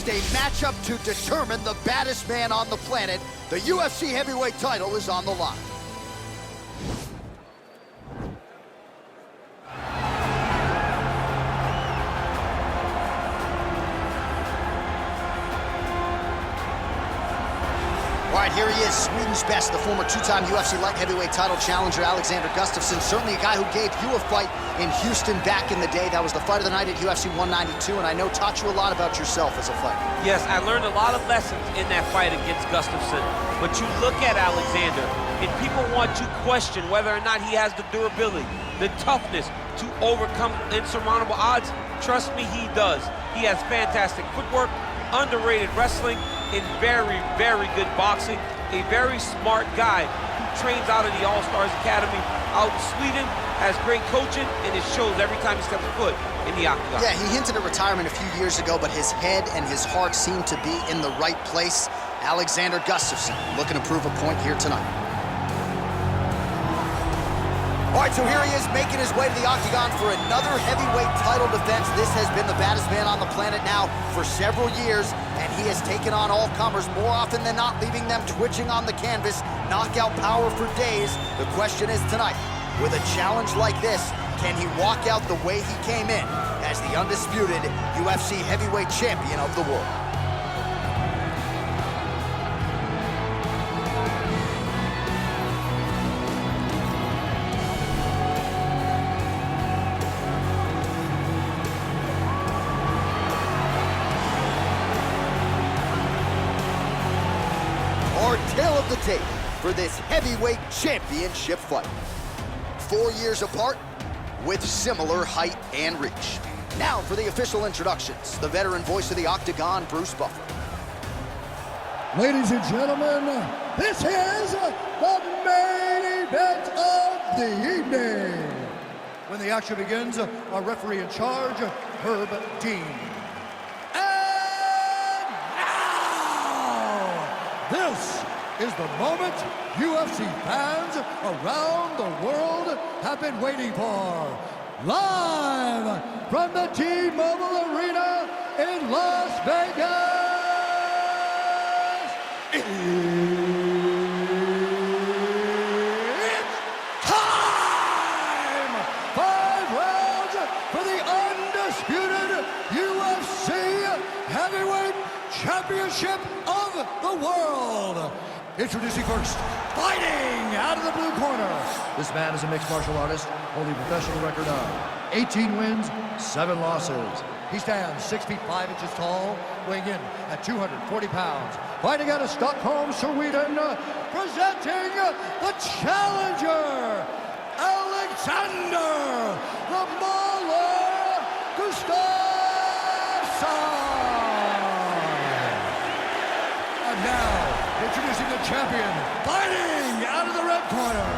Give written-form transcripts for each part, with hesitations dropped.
a matchup to determine the baddest man on the planet. The UFC heavyweight title is on the line. All right, here he is, Sweden's best, the former two-time UFC light heavyweight title challenger, Alexander Gustafsson. Certainly a guy who gave you a fight in Houston back in the day. That was the fight of the night at UFC 192, and I know taught you a lot about yourself as a fighter. Yes, I learned a lot of lessons in that fight against Gustafsson. But you look at Alexander, and people want to question whether or not he has the durability, the toughness to overcome insurmountable odds. Trust me, he does. He has fantastic footwork, underrated wrestling, in very, very good boxing. A very smart guy who trains out of the All-Stars Academy out in Sweden, has great coaching, and it shows every time he steps foot in the octagon. Yeah, he hinted at retirement a few years ago, but his head and his heart seem to be in the right place. Alexander Gustafsson looking to prove a point here tonight. All right, so here he is making his way to the octagon for another heavyweight title defense. This has been the baddest man on the planet now for several years, and he has taken on all comers more often than not, leaving them twitching on the canvas. Knockout power for days. The question is tonight, with a challenge like this, can he walk out the way he came in as the undisputed UFC heavyweight champion of the world? Our tale of the tape for this heavyweight championship fight. 4 years apart with similar height and reach. Now for the official introductions, the veteran voice of the octagon, Bruce Buffer. Ladies and gentlemen, this is the main event of the evening. When the action begins, our referee in charge, Herb Dean. This is the moment UFC fans around the world have been waiting for. Live from the T-Mobile Arena in Las Vegas, it's time! 5 rounds for the undisputed UFC Heavyweight Championship of the world. Introducing first, fighting out of the blue corner. This man is a mixed martial artist, holding a professional record of 18 wins, 7 losses. He stands 6 feet 5 inches tall, weighing in at 240 pounds. Fighting out of Stockholm, Sweden, presenting the challenger, Alexander the Mauler Gustafsson. And now, introducing the champion, fighting out of the red corner.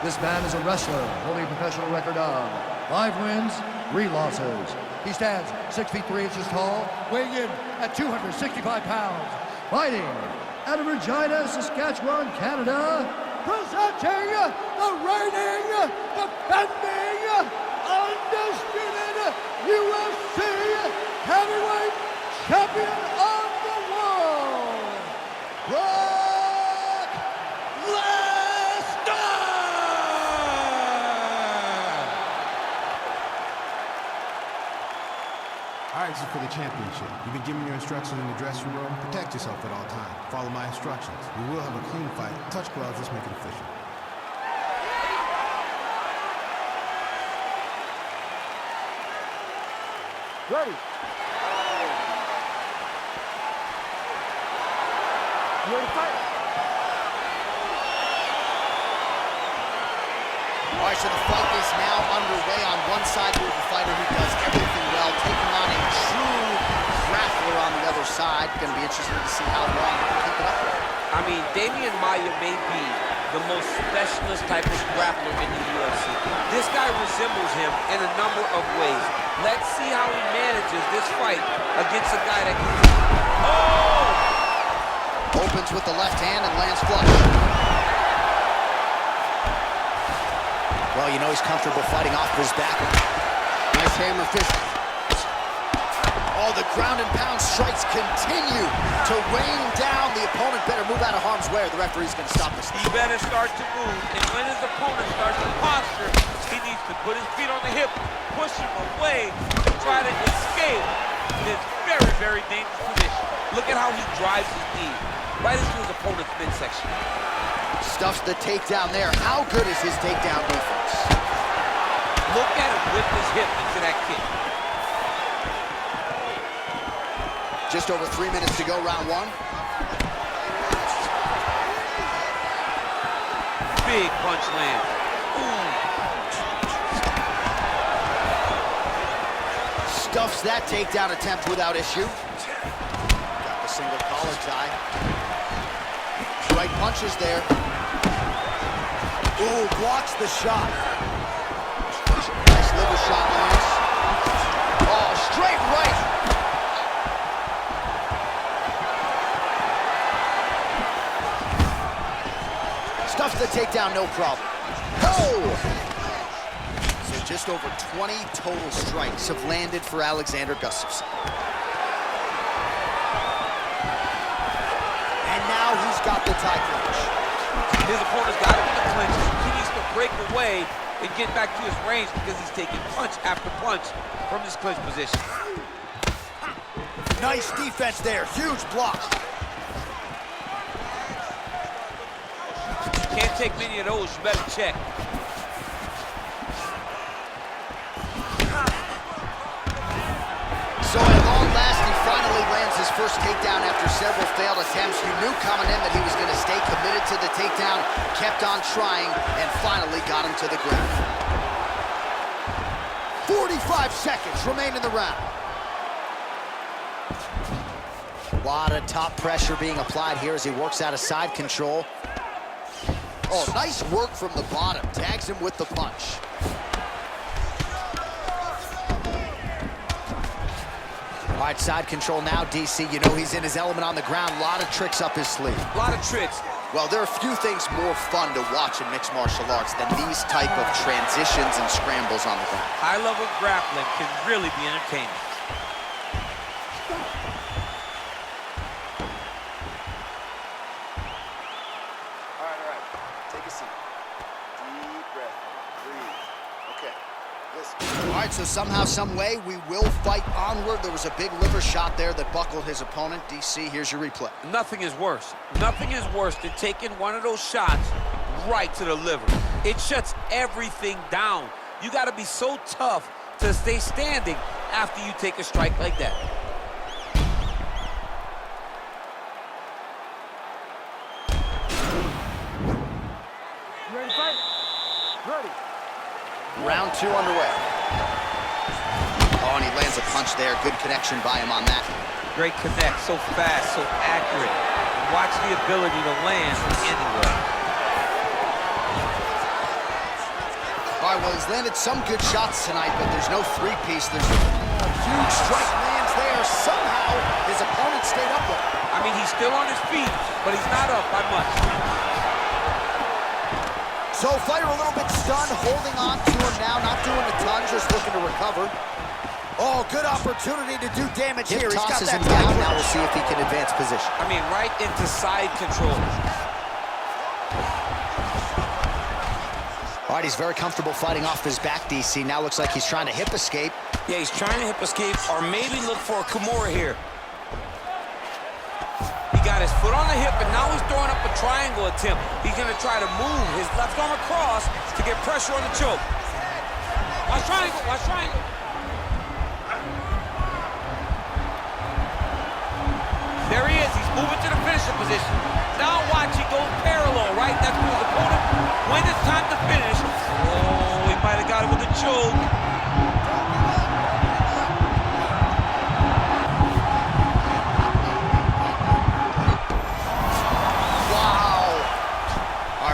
This man is a wrestler, holding a professional record of 5 wins, 3 losses. He stands 6 feet 3 inches tall, weighing in at 265 pounds. Fighting out of Regina, Saskatchewan, Canada, presenting the reigning, defending, undisputed UFC heavyweight champion of the world, Lesnar! All right, this is for the championship. You've been giving your instructions in the dressing room. Protect yourself at all times. Follow my instructions. We will have a clean fight. Touch gloves, let's make it official. Ready. You ready to fight? All right, so the fight is now underway. On one side, we have a fighter who does everything well, taking on a true grappler on the other side. Going to be interesting to see how long he can keep it up with. I mean, Damian Maia may be the most specialist type of grappler in the UFC. This guy resembles him in a number of ways. Let's see how he manages this fight against a guy that can... Oh! Opens with the left hand and lands flush. Well, you know he's comfortable fighting off his back. Nice hammer fist. Oh, Oh, the ground and pound strikes continue to rain down. The opponent better move out of harm's way or the referee's going to stop this. He better start to move, and when his opponent starts to posture, he needs to put his feet on the hip, push him away, and try to escape this very, very dangerous position. Look at how he drives his knee right into his opponent's midsection. Stuffs the takedown there. How good is his takedown defense? Look at him whip his hip into that kick. Just over 3 minutes to go, round one. Big punch land. Ooh. Stuffs that takedown attempt without issue. Got the single collar tie. Right punches there. Ooh, blocks the shot. Nice liver shot lands. Oh, straight right. Stuffs the takedown, no problem. Oh! So just over 20 total strikes have landed for Alexander Gustafsson. And now he's got the tie clinch. His opponent's got him in the clinches. He needs to break away and get back to his range because he's taking punch after punch from this clinch position. Nice defense there, huge block. Can't take many of those, you better check. So at long last, he finally lands his first takedown after several failed attempts. You knew coming in that he was going to stay committed to the takedown, kept on trying, and finally got him to the ground. 45 seconds remain in the round. A lot of top pressure being applied here as he works out of side control. Oh, nice work from the bottom. Tags him with the punch. All right, side control now, DC. You know he's in his element on the ground. A lot of tricks up his sleeve. A lot of tricks. Well, there are few things more fun to watch in mixed martial arts than these type of transitions and scrambles on the ground. High-level grappling can really be entertaining. All right. Take a seat. Deep breath. Breathe. Okay. Listen. All right, so somehow, some way, we will fight onward. There was a big liver shot there that buckled his opponent. DC, here's your replay. Nothing is worse. Nothing is worse than taking one of those shots right to the liver. It shuts everything down. You got to be so tough to stay standing after you take a strike like that. You ready to fight? Ready. Round two underway. Oh, and he lands a punch there. Good connection by him on that. Great connect, so fast, so accurate. Watch the ability to land anywhere. All right, well, he's landed some good shots tonight, but there's no three-piece. There's a huge strike lands there. Somehow, his opponent stayed up with him. I mean, he's still on his feet, but he's not up by much. So fighter a little bit stunned, holding on to him now, not doing a ton, just looking to recover. Oh, good opportunity to do damage here. He's got that down. Now we'll see if he can advance position. I mean, right into side control. All right, he's very comfortable fighting off his back, DC. Now looks like he's trying to hip escape. Yeah, he's trying to hip escape or maybe look for a Kimura here. He got his foot on the hip, and now he's throwing up a triangle attempt. He's going to try to move his left arm across to get pressure on the choke. Watch triangle, watch triangle. There he is. He's moving to the finishing position. Now watch, he goes parallel, right? That's to his opponent. When it's time to finish, oh, he might have got him with a choke.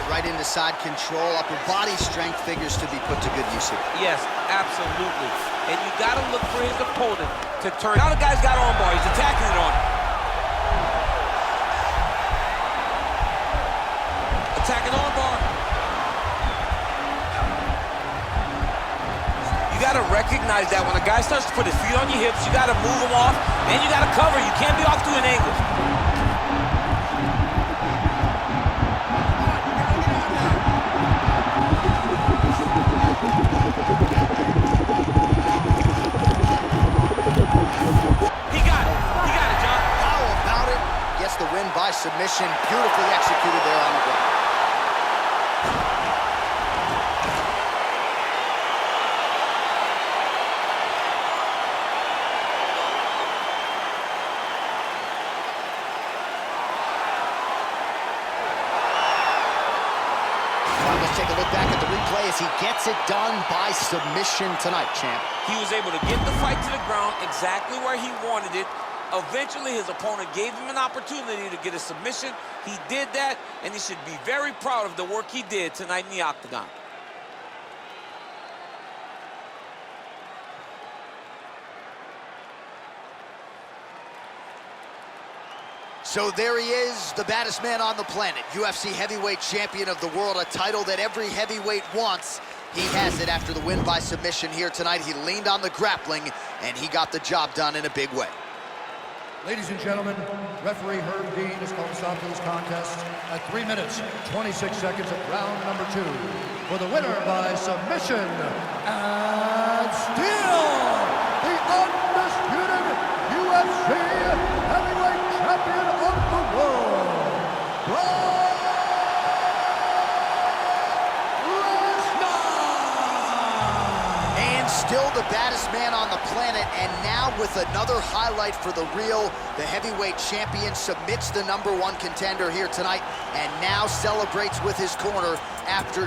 Right into side control, upper body strength figures to be put to good use here. Yes, absolutely. And you got to look for his opponent to turn. Now the guy's got armbar. He's attacking it on him. Attacking armbar. You got to recognize that when a guy starts to put his feet on your hips, you got to move him off, and you got to cover. You can't be off to an angle. He got it, John. How about it? Gets the win by submission. Beautifully executed there on the ground. Let's take a look back at the replay as he gets it done by submission tonight, champ. He was able to get the fight to the ground exactly where he wanted it. Eventually, his opponent gave him an opportunity to get a submission. He did that, and he should be very proud of the work he did tonight in the octagon. So there he is, the baddest man on the planet, UFC heavyweight champion of the world, a title that every heavyweight wants. He has it after the win by submission here tonight. He leaned on the grappling, and he got the job done in a big way. Ladies and gentlemen, referee Herb Dean has called a stop to this contest at 3 minutes, 26 seconds of round number 2. For the winner by submission, and still the undisputed UFC heavyweight champion of the world, Lesnar! And still the baddest man on the planet, and now with another highlight for the real, the heavyweight champion submits the #1 contender here tonight, and now celebrates with his corner after